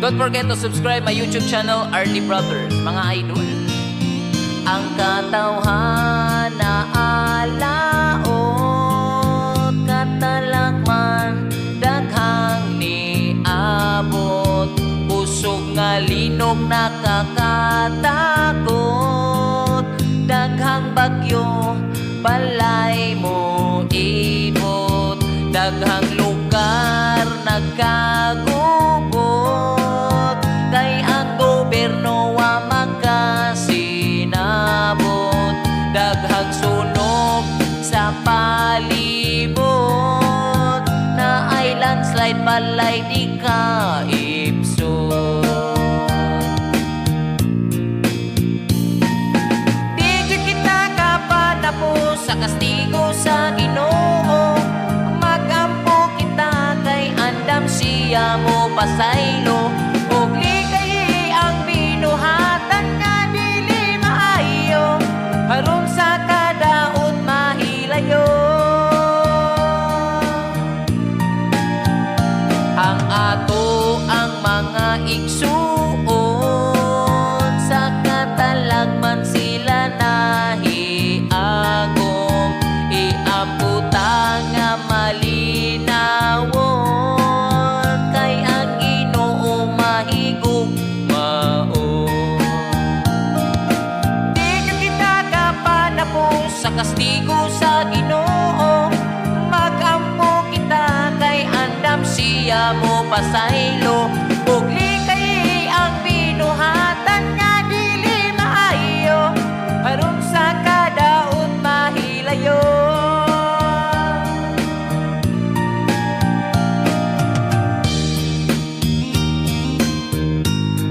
Don't forget to subscribe my YouTube channel, Arlie Brothers, mga idol. Ang katawhana alaot, katalakman daghang niabot, pusog nga linog nakakatakot, daghang bagyo balay mo ibot, daghang lugar nagkagubot, kay ang gobyerno wa makasinabot, daghang sunog sa palibot, na ay landslide balay di ka ipsot. Sa kastigo sa Ginoo, magampo kita kay andam siya mo pasaylo, ug ligay ang binuhatan nga dili maayo, aron sa kadaot mahilayo. Ang ato ang mga igsuon, sa katalagman sila nahiagom, iamputa nga malinawon, kay ang Ginoo mahigugmaon. Di kita kapanapos sa kastigo sa Ginoo, magampo kita kay andam siya mo pasaylo, ug likay ang binuhatan nga dili maayo, aron sa kadaot mahilayo.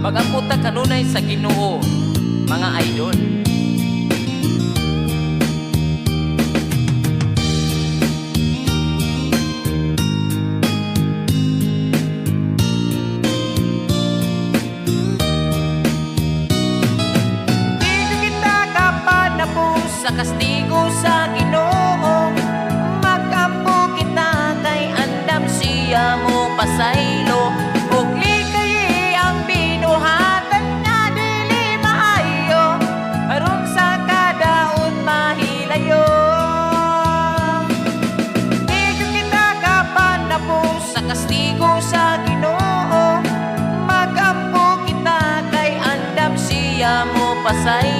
Magamputa kanunay sa Ginoo, mga idol. Sa kastigo sa Ginoo, magampo kita kay andam siya mo pasaylo, ug likay ang binuhatan nga dili maayo, aron sa kadaot mahilayo. Di kita kapanapos sa kastigo sa Ginoo, magampo kita kay andam siya mo pasaylo,